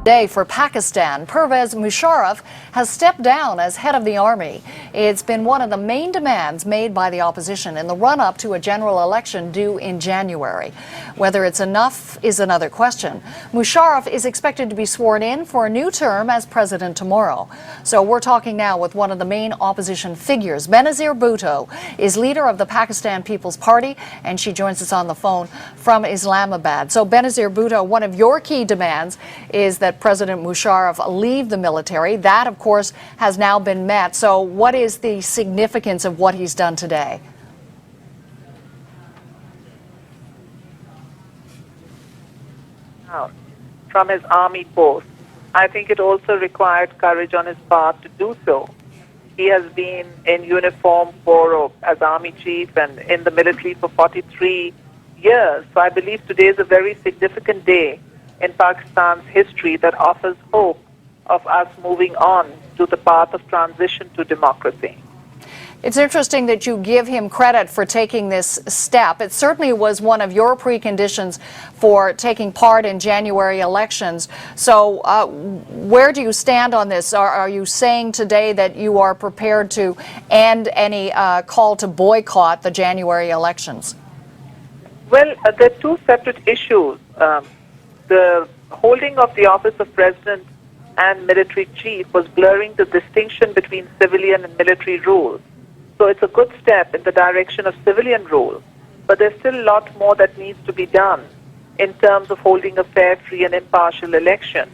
Day for Pakistan, Pervez Musharraf has stepped down as head of the army. It's been one of the main demands made by the opposition in the run-up to a general election due in January. Whether it's enough is another question. Musharraf is expected to be sworn in for a new term as president tomorrow. So we're talking now with one of the main opposition figures. Benazir Bhutto is leader of the Pakistan People's Party, and she joins us on the phone from Islamabad. So Benazir Bhutto, one of your key demands is that President Musharraf leave the military. That, of course, has now been met. So what is the significance of what he's done today? From his army post. I think it also required courage on his part to do so. He has been in uniform as army chief and in the military for 43 years. So I believe today is a very significant day in Pakistan's history that offers hope of us moving on to the path of transition to democracy. It's interesting that you give him credit for taking this step. It certainly was one of your preconditions for taking part in January elections. So where do you stand on this? Are you saying today that you are prepared to end any call to boycott the January elections? Well, there are two separate issues. The holding of the office of president and military chief was blurring the distinction between civilian and military rule. So it's a good step in the direction of civilian rule, but there's still a lot more that needs to be done in terms of holding a fair, free and impartial election.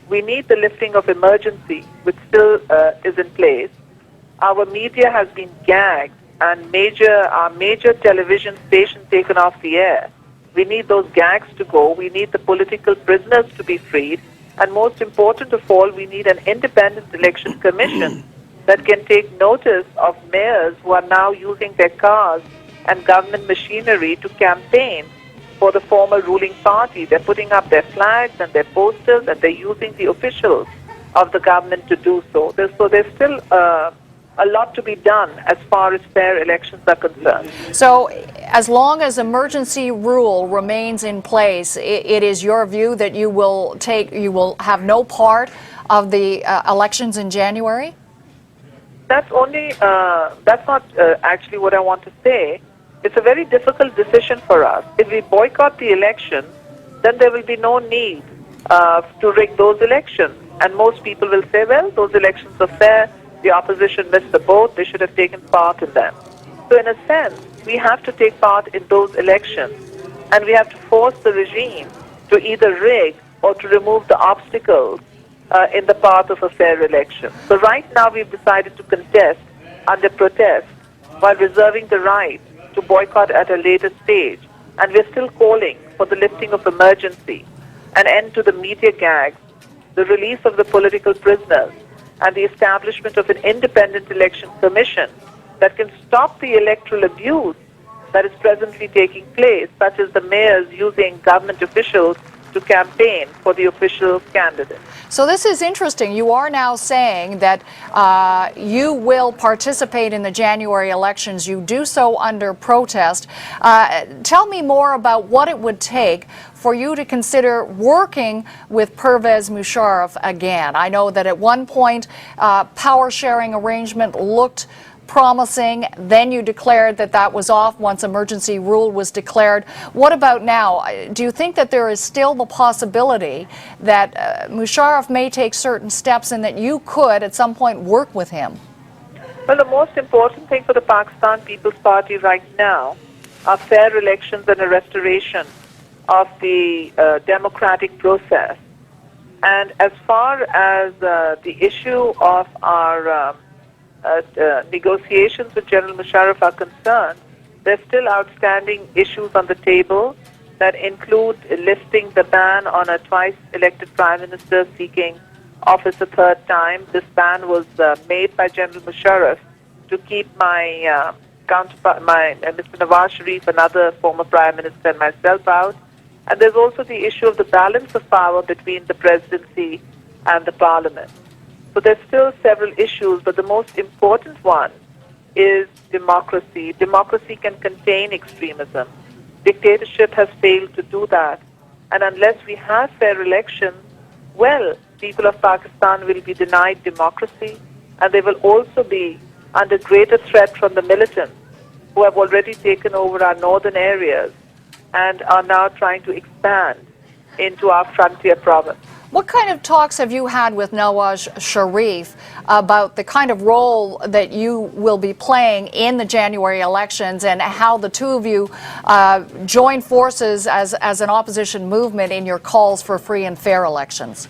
We need the lifting of emergency, which still is in place. Our media has been gagged and our major television station taken off the air. We need those gags to go. We need the political prisoners to be freed. And most important of all, we need an independent election commission that can take notice of mayors who are now using their cars and government machinery to campaign for the former ruling party. They're putting up their flags and their posters, and they're using the officials of the government to do so. There's still a lot to be done as far as fair elections are concerned. So as long as emergency rule remains in place, it is your view that you will have no part of the elections in January? That's not actually what I want to say. It's a very difficult decision for us. If we boycott the election, then there will be no need to rig those elections. And most people will say, well, those elections are fair. The opposition missed the boat. They should have taken part in them. So in a sense, we have to take part in those elections. And we have to force the regime to either rig or to remove the obstacles in the path of a fair election. So right now we've decided to contest under protest while reserving the right to boycott at a later stage. And we're still calling for the lifting of emergency, an end to the media gags, the release of the political prisoners, and the establishment of an independent election commission that can stop the electoral abuse that is presently taking place, such as the mayors using government officials to campaign for the official candidate. So this is interesting. You are now saying that you will participate in the January elections. You do so under protest. Tell me more about what it would take for you to consider working with Pervez Musharraf again. I know that at one point power sharing arrangement looked promising, then you declared that that was off once emergency rule was declared. What about now? Do you think that there is still the possibility that Musharraf may take certain steps and that you could at some point work with him? Well, the most important thing for the Pakistan People's Party right now are fair elections and a restoration of the democratic process. And as far as the issue of our negotiations with General Musharraf are concerned, there's still outstanding issues on the table that include lifting the ban on a twice-elected prime minister seeking office a third time. This ban was made by General Musharraf to keep my counterpart, Mr. Nawaz Sharif, another former prime minister, and myself out. And there's also the issue of the balance of power between the presidency and the parliament. So there's still several issues, but the most important one is democracy. Democracy can contain extremism. Dictatorship has failed to do that. And unless we have fair elections, well, people of Pakistan will be denied democracy, and they will also be under greater threat from the militants who have already taken over our northern areas and are now trying to expand into our frontier province. What kind of talks have you had with Nawaz Sharif about the kind of role that you will be playing in the January elections and how the two of you join forces as an opposition movement in your calls for free and fair elections?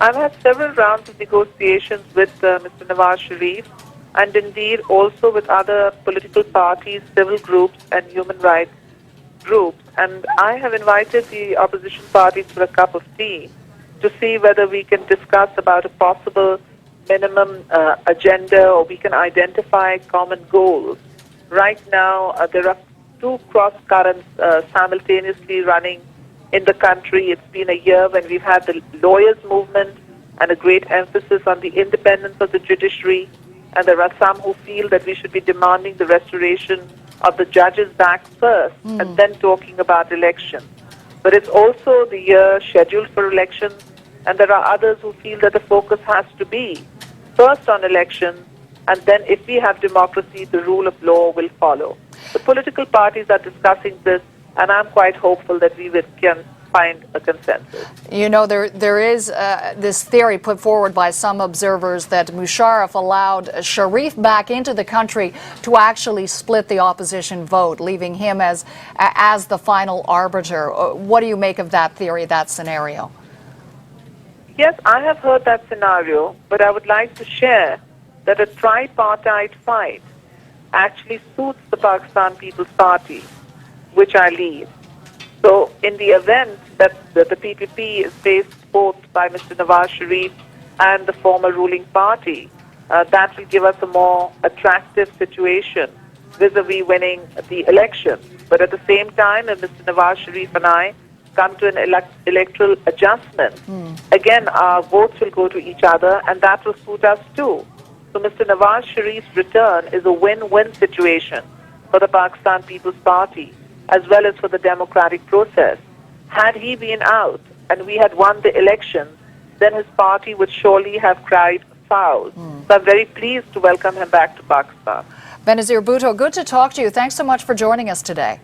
I've had several rounds of negotiations with Mr. Nawaz Sharif, and indeed also with other political parties, civil groups and human rights groups. And I have invited the opposition parties for a cup of tea to see whether we can discuss about a possible minimum agenda, or we can identify common goals. Right now, there are two cross currents simultaneously running in the country. It's been a year when we've had the lawyers' movement and a great emphasis on the independence of the judiciary, and there are some who feel that we should be demanding the restoration of the judges back first and then talking about elections. But it's also the year scheduled for elections, and there are others who feel that the focus has to be first on elections, and then if we have democracy, the rule of law will follow. The political parties are discussing this, and I'm quite hopeful that we can find a consensus. You know, there is this theory put forward by some observers that Musharraf allowed Sharif back into the country to actually split the opposition vote, leaving him as the final arbiter. What do you make of that theory, that scenario? Yes, I have heard that scenario, but I would like to share that a tripartite fight actually suits the Pakistan People's Party, which I lead. So in the event that the PPP is faced both by Mr. Nawaz Sharif and the former ruling party, that will give us a more attractive situation vis-a-vis winning the election. But at the same time, if Mr. Nawaz Sharif and I come to an electoral adjustment, again, our votes will go to each other, and that will suit us too. So Mr. Nawaz Sharif's return is a win-win situation for the Pakistan People's Party, as well as for the democratic process. Had he been out and we had won the election, then his party would surely have cried foul. So I'm very pleased to welcome him back to Pakistan. Benazir Bhutto, good to talk to you. Thanks so much for joining us today.